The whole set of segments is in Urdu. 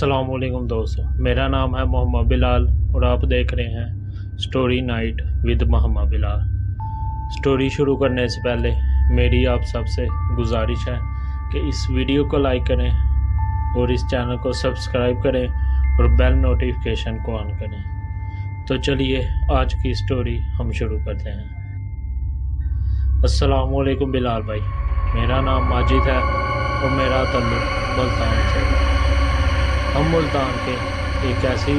السلام علیکم دوستوں، میرا نام ہے محمد بلال اور آپ دیکھ رہے ہیں story night with Muhammad Bilal. Story شروع کرنے سے پہلے میری آپ سب سے گزارش ہے کہ اس ویڈیو کو لائک کریں اور اس چینل کو سبسکرائب کریں اور بیل نوٹیفیکیشن کو آن کریں۔ تو چلیے آج کی سٹوری ہم شروع کرتے ہیں۔ السلام علیکم بلال بھائی، میرا نام ماجد ہے اور میرا تعلق ملتان سے ہے۔ ہم ملتان کے ایک ایسی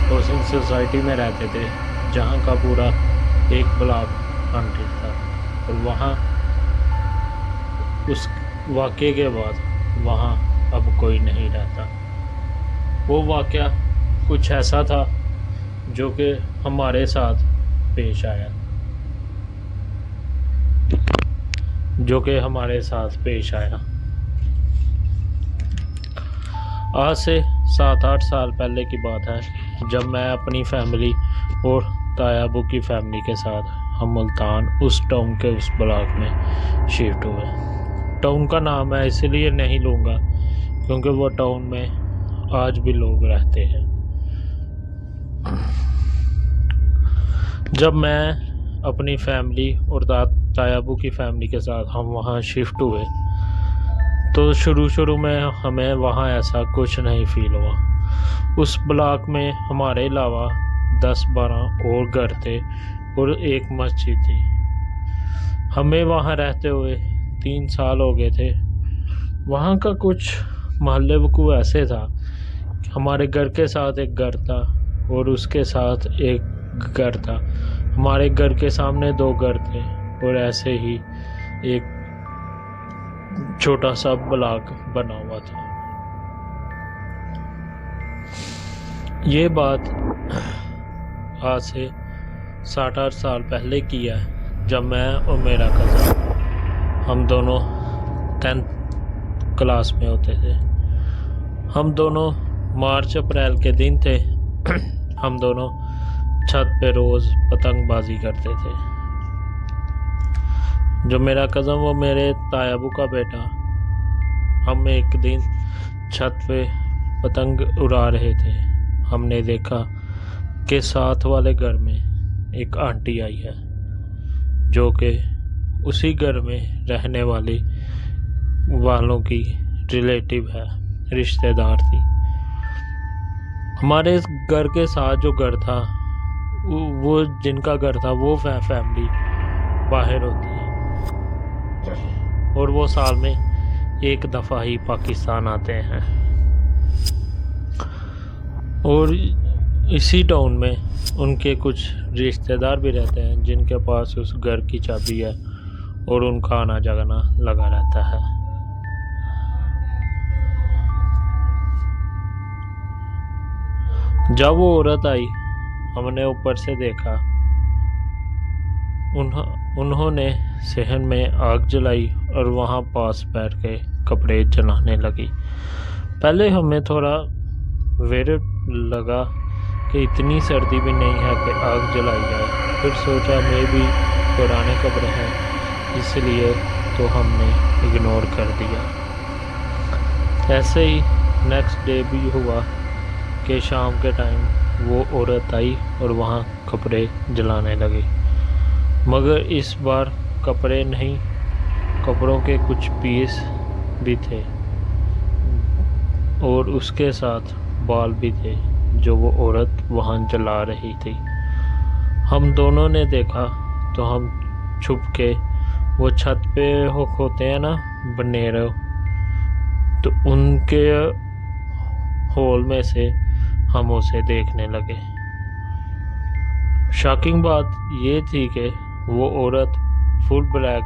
ہاؤسنگ سوسائٹی میں رہتے تھے جہاں کا پورا ایک بلاک ہانٹڈ تھا، اور وہاں اس واقعے کے بعد وہاں اب کوئی نہیں رہتا۔ وہ واقعہ کچھ ایسا تھا جو کہ ہمارے ساتھ پیش آیا۔ آج سے 7-8 سال پہلے کی بات ہے، جب میں اپنی فیملی اور تایا ابو کی فیملی کے ساتھ ہم ملتان اس ٹاؤن کے اس بلاک میں شفٹ ہوئے۔ ٹاؤن کا نام میں اس لیے نہیں لوں گا کیونکہ وہ ٹاؤن میں آج بھی لوگ رہتے ہیں۔ جب میں اپنی فیملی اور تایا ابو کی فیملی کے ساتھ ہم وہاں شفٹ ہوئے تو شروع میں ہمیں وہاں ایسا کچھ نہیں فیل ہوا۔ اس بلاک میں ہمارے علاوہ 10-12 اور گھر تھے اور ایک مسجد تھی۔ ہمیں وہاں رہتے ہوئے 3 سال ہو گئے تھے۔ وہاں کا کچھ محلے وقوع ایسے تھا کہ ہمارے گھر کے ساتھ ایک گھر تھا اور اس کے ساتھ ایک گھر تھا، ہمارے گھر کے سامنے 2 گھر تھے، اور ایسے ہی ایک چھوٹا سا بلاک بنا ہوا تھا۔ یہ بات آج سے 7-8 سال پہلے کی ہے، جب میں اور میرا کزن ہم دونوں 10th کلاس میں ہوتے تھے۔ ہم دونوں مارچ اپریل کے دن تھے۔ ہم دونوں چھت پہ روز پتنگ بازی کرتے تھے۔ جو میرا کزن وہ میرے تایا ابو کا بیٹا، ہم ایک دن چھت پہ پتنگ اڑا رہے تھے۔ ہم نے دیکھا کہ ساتھ والے گھر میں ایک آنٹی آئی ہے جو کہ اسی گھر میں رہنے والوں کی ریلیٹیو ہے، رشتہ دار تھی۔ ہمارے گھر کے ساتھ جو گھر تھا، وہ جن کا گھر تھا وہ فیملی باہر ہوتی ہے، اور وہ سال میں ایک دفعہ ہی پاکستان آتے ہیں۔ اور اسی ٹاؤن میں ان کے کچھ رشتہ دار بھی رہتے ہیں جن کے پاس اس گھر کی چابی ہے اور ان کا آنا جانا لگا رہتا ہے۔ جب وہ عورت آئی، ہم نے اوپر سے دیکھا، انہوں نے صحن میں آگ جلائی اور وہاں پاس بیٹھ کے کپڑے جلانے لگی۔ پہلے ہمیں تھوڑا ویرڈ لگا کہ اتنی سردی بھی نہیں ہے کہ آگ جلائی جائے، پھر سوچا میں بھی پرانے کپڑے ہیں اس لیے تو ہم نے اگنور کر دیا۔ ایسے ہی نیکسٹ ڈے بھی ہوا کہ شام کے ٹائم وہ عورت آئی اور وہاں کپڑے جلانے لگی، مگر اس بار کپڑے نہیں، کپڑوں کے کچھ پیس بھی تھے اور اس کے ساتھ بال بھی تھے جو وہ عورت وہاں جلا رہی تھی۔ ہم دونوں نے دیکھا تو ہم چھپ کے وہ چھت پہ ہوتے ہیں نا بنیرے، تو ان کے ہول میں سے ہم اسے دیکھنے لگے۔ شاکنگ بات یہ تھی کہ وہ عورت فل بلیک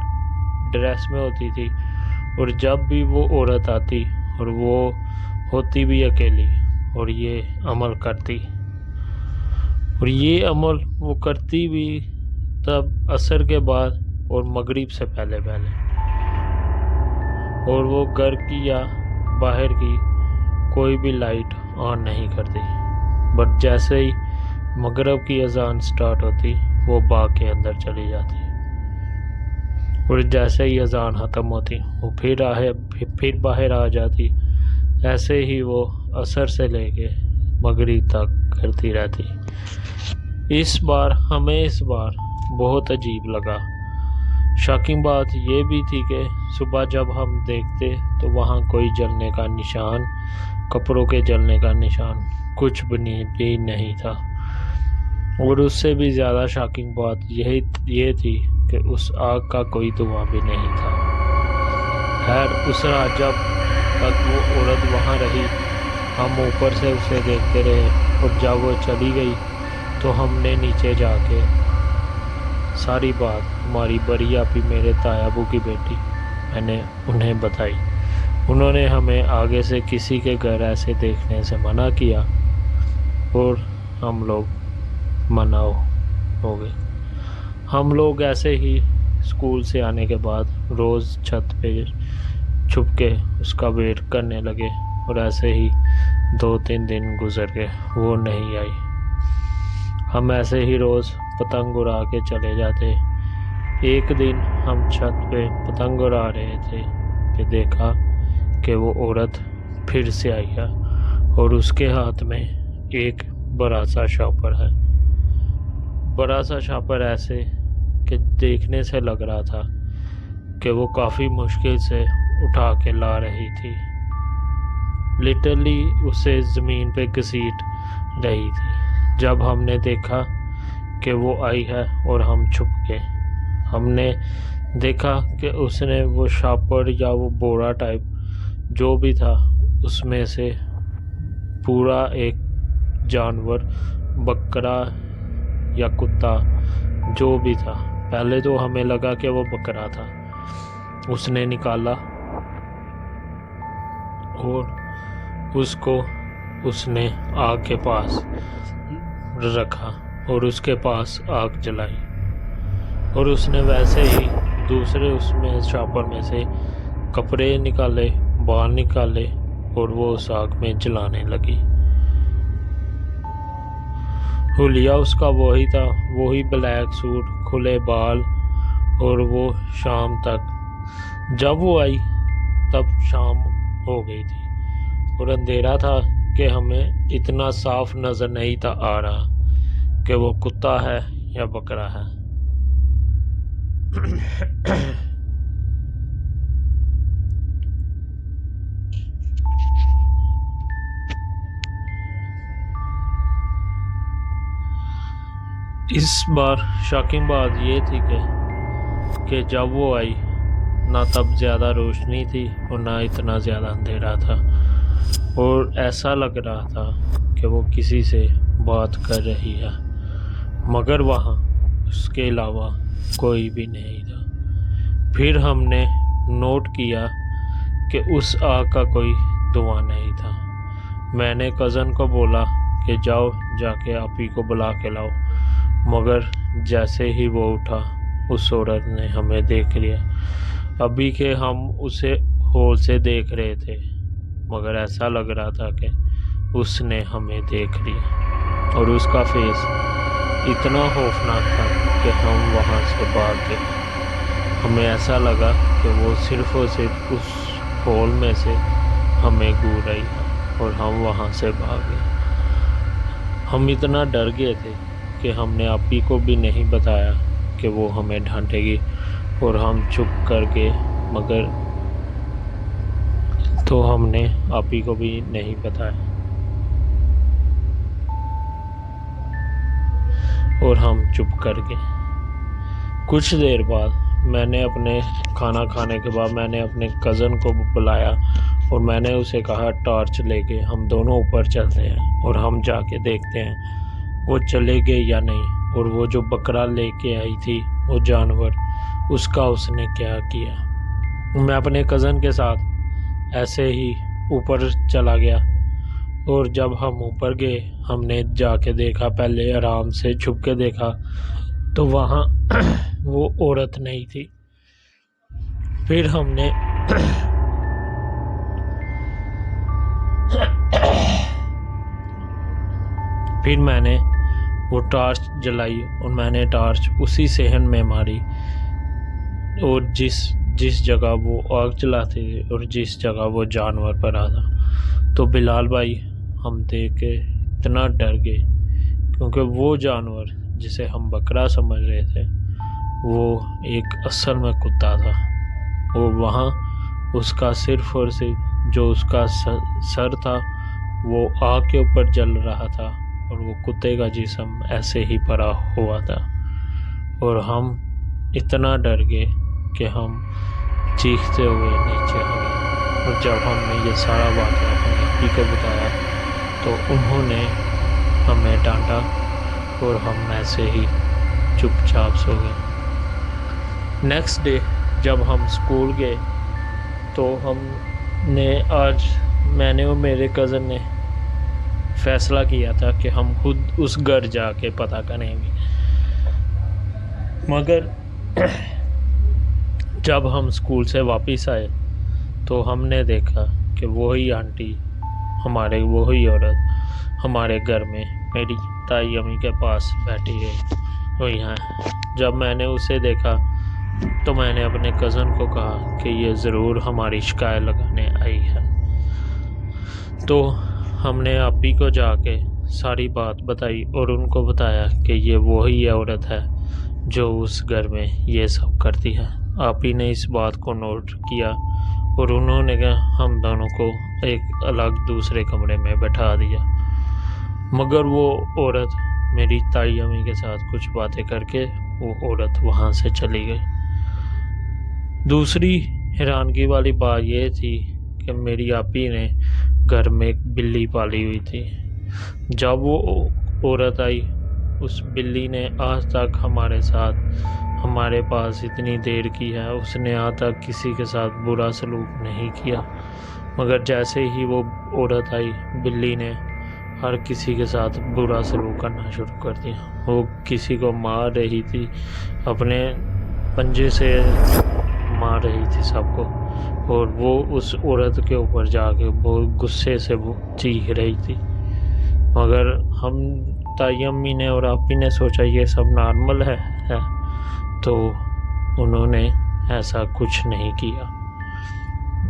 ڈریس میں ہوتی تھی، اور جب بھی وہ عورت آتی اور وہ ہوتی بھی اکیلی اور یہ عمل کرتی بھی تب عصر کے بعد اور مغرب سے پہلے، اور وہ گھر کی یا باہر کی کوئی بھی لائٹ آن نہیں کرتی، بٹ جیسے ہی مغرب کی اذان سٹارٹ ہوتی وہ باغ کے اندر چلی جاتی، اور جیسے ہی اذان ختم ہوتی وہ پھر باہر آ جاتی۔ ایسے ہی وہ عصر سے لے کے مغرب تک کرتی رہتی۔ اس بار بہت عجیب لگا۔ شاکنگ بات یہ بھی تھی کہ صبح جب ہم دیکھتے تو وہاں کوئی جلنے کا نشان، کپڑوں کے جلنے کا نشان کچھ بھی نہیں تھا، اور اس سے بھی زیادہ شاکنگ بات یہ تھی کہ اس آگ کا کوئی دھواں بھی نہیں تھا۔ خیر اس رات جب تک وہ عورت وہاں رہی ہم اوپر سے اسے دیکھتے رہے، اور جب وہ چلی گئی تو ہم نے نیچے جا کے ساری بات ہماری بڑی آپی میرے تایا ابو کی بیٹی میں نے انہیں بتائی۔ انہوں نے ہمیں آگے سے کسی کے گھر ایسے دیکھنے سے منع کیا، اور ہم لوگ منع ہو گئے۔ ہم لوگ ایسے ہی اسکول سے آنے کے بعد روز چھت پہ چھپ کے اس کا ویٹ کرنے لگے، اور ایسے ہی 2-3 دن گزر گئے، وہ نہیں آئی۔ ہم ایسے ہی روز پتنگ اڑا کے چلے جاتے۔ ایک دن ہم چھت پہ پتنگ اڑا رہے تھے کہ دیکھا کہ وہ عورت پھر سے آئی ہے، اور اس کے ہاتھ میں ایک بڑا سا شاپر ہے۔ بڑا سا شاپر ایسے کہ دیکھنے سے لگ رہا تھا کہ وہ کافی مشکل سے اٹھا کے لا رہی تھی، لٹرلی اسے زمین پہ گھسیٹ رہی تھی۔ جب ہم نے دیکھا کہ وہ آئی ہے اور ہم چھپ گئے، ہم نے دیکھا کہ اس نے وہ شاپر یا وہ بوڑا ٹائپ جو بھی تھا اس میں سے پورا ایک جانور، بکرا یا کتا جو بھی تھا، پہلے تو ہمیں لگا کہ وہ بکرا تھا، اس نے نکالا اور اس کو اس نے آگ کے پاس رکھا اور اس کے پاس آگ جلائی، اور اس نے ویسے ہی دوسرے اس میں شاپر میں سے کپڑے نکالے، بال نکالے، اور وہ اس آگ میں جلانے لگی۔ حلیہ اس کا وہی تھا، وہی بلیک سوٹ، کھلے بال، اور وہ شام تک جب وہ آئی تب شام ہو گئی تھی، اور اندھیرا تھا کہ ہمیں اتنا صاف نظر نہیں تھا آ رہا کہ وہ کتا ہے یا بکرا ہے۔ اس بار شاکنگ بات یہ تھی کہ جب وہ آئی نہ تب زیادہ روشنی تھی اور نہ اتنا زیادہ اندھیرا تھا، اور ایسا لگ رہا تھا کہ وہ کسی سے بات کر رہی ہے، مگر وہاں اس کے علاوہ کوئی بھی نہیں تھا۔ پھر ہم نے نوٹ کیا کہ اس آگ کا کوئی دھواں نہیں تھا۔ میں نے کزن کو بولا کہ جاؤ جا کے آپی کو بلا کے لاؤ، مگر جیسے ہی وہ اٹھا اس عورت نے ہمیں دیکھ لیا۔ ابھی کہ ہم اسے ہول سے دیکھ رہے تھے، مگر ایسا لگ رہا تھا کہ اس نے ہمیں دیکھ لیا، اور اس کا فیس اتنا خوفناک تھا کہ ہم وہاں سے بھاگ گئے۔ ہمیں ایسا لگا کہ وہ صرف اور صرف اس ہول میں سے ہمیں گھور رہی ہے، اور ہم وہاں سے بھاگ گئے۔ ہم اتنا ڈر گئے تھے کہ ہم نے آپی کو بھی نہیں بتایا کہ وہ ہمیں ڈانٹے گی، اور ہم چھپ کر گئے، مگر تو ہم نے آپی کو بھی نہیں بتایا، اور ہم چپ کر گئے۔ کچھ دیر بعد میں نے اپنے کھانا کھانے کے بعد میں نے اپنے کزن کو بلایا، اور میں نے اسے کہا ٹارچ لے کے ہم دونوں اوپر چلتے ہیں اور ہم جا کے دیکھتے ہیں وہ چلے گئے یا نہیں، اور وہ جو بکرا لے کے آئی تھی وہ جانور، اس کا اس نے کیا کیا۔ میں اپنے کزن کے ساتھ ایسے ہی اوپر چلا گیا، اور جب ہم اوپر گئے ہم نے جا کے دیکھا، پہلے آرام سے چھپ کے دیکھا تو وہاں وہ عورت نہیں تھی۔ پھر ہم نے پھر میں نے وہ ٹارچ جلائی، اور میں نے ٹارچ اسی صحن میں ماری، اور جس جگہ وہ آگ جلاتے تھے اور جس جگہ وہ جانور پڑا تھا تو بلال بھائی ہم دیکھ کے اتنا ڈر گئے، کیونکہ وہ جانور جسے ہم بکرا سمجھ رہے تھے وہ ایک اصل میں کتا تھا، اور وہاں اس کا صرف اور صرف جو اس کا سر تھا وہ آگ کے اوپر جل رہا تھا، اور وہ کتے کا جسم ایسے ہی پڑا ہوا تھا، اور ہم اتنا ڈر گئے کہ ہم چیختے ہوئے نیچے آ گئے۔ اور جب ہم نے یہ سارا واقعہ اپنے اپی کو بتایا تو انہوں نے ہمیں ڈانٹا، اور ہم ایسے ہی چپ چاپ سو گئے۔ نیکسٹ ڈے جب ہم اسکول گئے تو میں نے اور میرے کزن نے فیصلہ کیا تھا کہ ہم خود اس گھر جا کے پتہ کریں گے، مگر جب ہم اسکول سے واپس آئے تو ہم نے دیکھا کہ وہی آنٹی وہی عورت ہمارے گھر میں میری تائی امی کے پاس بیٹھی ہوئی ہیں۔ جب میں نے اسے دیکھا تو میں نے اپنے کزن کو کہا کہ یہ ضرور ہماری شکایت لگانے آئی ہے۔ تو ہم نے آپی کو جا کے ساری بات بتائی اور ان کو بتایا کہ یہ وہی عورت ہے جو اس گھر میں یہ سب کرتی ہے۔ آپی نے اس بات کو نوٹ کیا اور انہوں نے ہم دونوں کو ایک الگ دوسرے کمرے میں بٹھا دیا، مگر وہ عورت میری تائی امی کے ساتھ کچھ باتیں کر کے وہ عورت وہاں سے چلی گئی۔ دوسری حیرانگی والی بات یہ تھی کہ میری آپی نے گھر میں ایک بلی پالی ہوئی تھی۔ جب وہ عورت آئی، اس بلی نے آج تک ہمارے پاس اتنی دیر کی ہے، اس نے آج تک کسی کے ساتھ برا سلوک نہیں کیا، مگر جیسے ہی وہ عورت آئی بلی نے ہر کسی کے ساتھ برا سلوک کرنا شروع کر دیا۔ وہ کسی کو مار رہی تھی، اپنے پنجے سے مار رہی تھی سب کو، اور وہ اس عورت کے اوپر جا کے بہت غصے سے چیخ رہی تھی، مگر ہم تائی امی نے اور آپی نے سوچا یہ سب نارمل ہے، تو انہوں نے ایسا کچھ نہیں کیا۔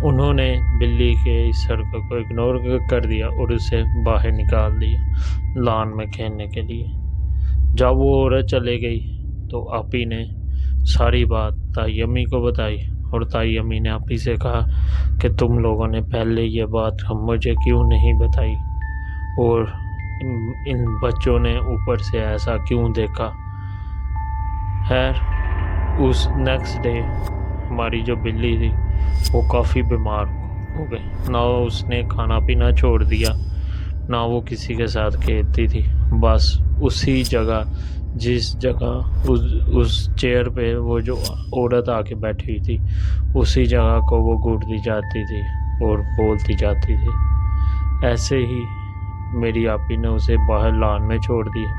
انہوں نے بلی کے اس حرکت کو اگنور کر دیا اور اسے باہر نکال دیا لان میں کھیلنے کے لیے۔ جب وہ عورت چلے گئی تو آپی نے ساری بات تائی امی کو بتائی، اور تائی امی نے آپی سے کہا کہ تم لوگوں نے پہلے یہ بات مجھے کیوں نہیں بتائی، اور ان بچوں نے اوپر سے ایسا کیوں دیکھا۔ خیر اس نیکسٹ ڈے ہماری جو بلی تھی وہ کافی بیمار ہو گئی، نہ اس نے کھانا پینا چھوڑ دیا، نہ وہ کسی کے ساتھ کھیلتی تھی، بس اسی جگہ جس جگہ اس چیئر پہ وہ جو عورت آ کے بیٹھی ہوئی تھی اسی جگہ کو وہ گھوٹتی جاتی تھی اور بولتی جاتی تھی۔ ایسے ہی میری آپی نے اسے باہر لان میں چھوڑ دیا،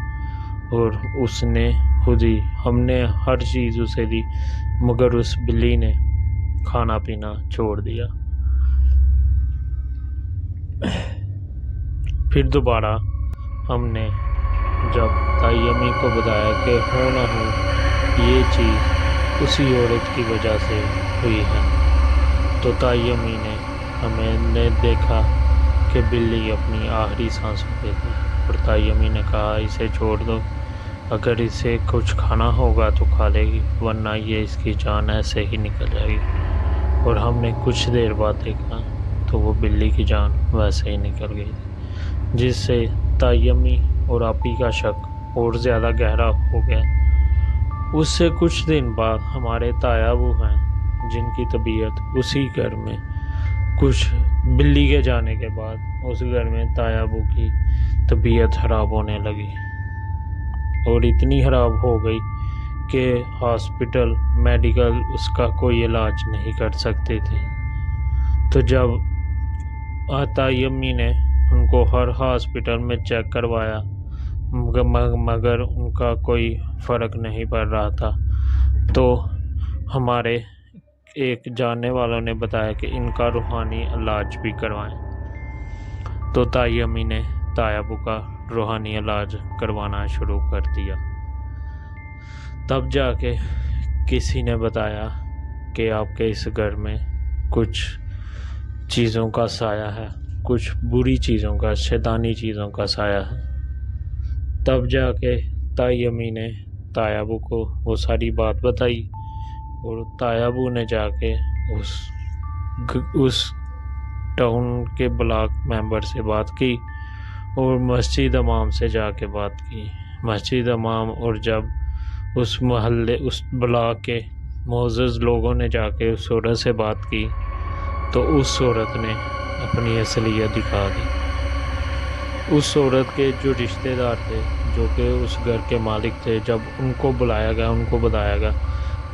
اور اس نے خود ہی ہم نے ہر چیز اسے دی، مگر اس بلی نے کھانا پینا چھوڑ دیا۔ پھر دوبارہ ہم نے جب تائی امی کو بتایا کہ ہو نہ ہو یہ چیز اسی عورت کی وجہ سے ہوئی ہے، تو تائی امی نے ہمیں دیکھا کہ بلی اپنی آخری سانسوں پہ تھی، اور تائی امی نے کہا اسے چھوڑ دو، اگر اسے کچھ کھانا ہوگا تو کھا لے گی، ورنہ یہ اس کی جان ایسے ہی نکل جائے گی۔ اور ہم نے کچھ دیر بعد دیکھا تو وہ بلی کی جان ویسے ہی نکل گئی تھی، جس سے تائی امی اور آپی کا شک اور زیادہ گہرا ہو گیا۔ اس سے کچھ دن بعد ہمارے تایا ابو ہیں جن کی طبیعت اسی گھر میں کچھ بلی کے جانے کے بعد اس گھر میں تایا ابو کی طبیعت خراب ہونے لگی، اور اتنی خراب ہو گئی کہ ہاسپٹل میڈیکل اس کا کوئی علاج نہیں کر سکتے تھے۔ تو جب تائی امی نے ان کو ہر ہاسپٹل میں چیک کروایا مگر ان کا کوئی فرق نہیں پڑ رہا تھا، تو ہمارے ایک جاننے والوں نے بتایا کہ ان کا روحانی علاج بھی کروائیں۔ تو تائی امی نے تایا ابو کا روحانی علاج کروانا شروع کر دیا۔ تب جا کے کسی نے بتایا کہ آپ کے اس گھر میں کچھ چیزوں کا سایہ ہے، کچھ بری چیزوں کا، شیطانی چیزوں کا سایہ ہے۔ تب جا کے تائی امی نے تایابو کو وہ ساری بات بتائی، اور تایابو نے جا کے اس ٹاؤن کے بلاک ممبر سے بات کی اور مسجد امام سے جا کے بات کی۔ مسجد امام اور جب اس محلے، اس بلاک کے معزز لوگوں نے جا کے اس عورت سے بات کی تو اس عورت نے اپنی اصلیت دکھا دی۔ اس عورت کے جو رشتہ دار تھے، جو کہ اس گھر کے مالک تھے، جب ان کو بلایا گیا، ان کو بتایا گیا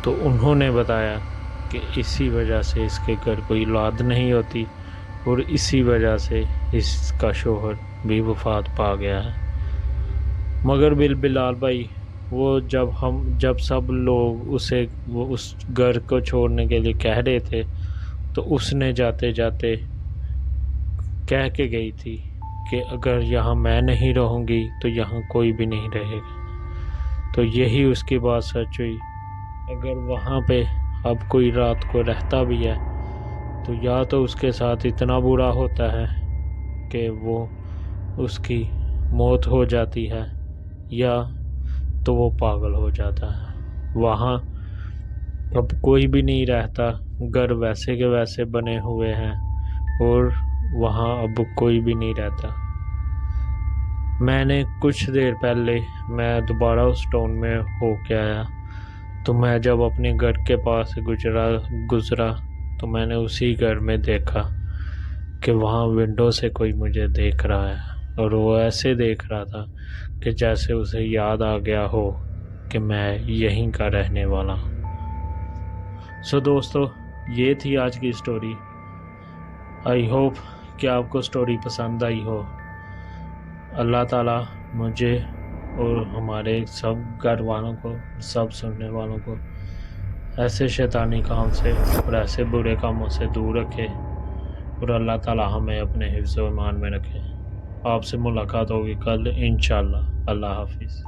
تو انہوں نے بتایا کہ اسی وجہ سے اس کے گھر کوئی اولاد نہیں ہوتی اور اسی وجہ سے اس کا شوہر بھی وفات پا گیا ہے۔ مگر بلال بھائی، وہ جب سب لوگ وہ اس گھر کو چھوڑنے کے لیے کہہ رہے تھے تو اس نے جاتے جاتے کہہ کے گئی تھی کہ اگر یہاں میں نہیں رہوں گی تو یہاں کوئی بھی نہیں رہے گا۔ تو یہی اس کی بات سچ ہوئی۔ اگر وہاں پہ اب کوئی رات کو رہتا بھی ہے تو یا تو اس کے ساتھ اتنا برا ہوتا ہے کہ وہ اس کی موت ہو جاتی ہے، یا تو وہ پاگل ہو جاتا ہے۔ وہاں اب کوئی بھی نہیں رہتا، گھر ویسے کے ویسے بنے ہوئے ہیں اور وہاں اب کوئی بھی نہیں رہتا۔ میں نے کچھ دیر پہلے میں دوبارہ اس ٹاؤن میں ہو کے آیا، تو میں جب اپنے گھر کے پاس گزرا تو میں نے اسی گھر میں دیکھا کہ وہاں ونڈو سے کوئی مجھے دیکھ رہا ہے، اور وہ ایسے دیکھ رہا تھا کہ جیسے اسے یاد آ گیا ہو کہ میں یہیں کا رہنے والا ہوں۔ دوستو، یہ تھی آج کی سٹوری۔ آئی ہوپ کہ آپ کو سٹوری پسند آئی ہو۔ اللہ تعالیٰ مجھے اور ہمارے سب گھر والوں کو، سب سننے والوں کو ایسے شیطانی کام سے اور ایسے برے کاموں سے دور رکھے، اور اللہ تعالیٰ ہمیں اپنے حفظ و ایمان میں رکھے۔ آپ سے ملاقات ہوگی کل انشاءاللہ۔ اللہ حافظ۔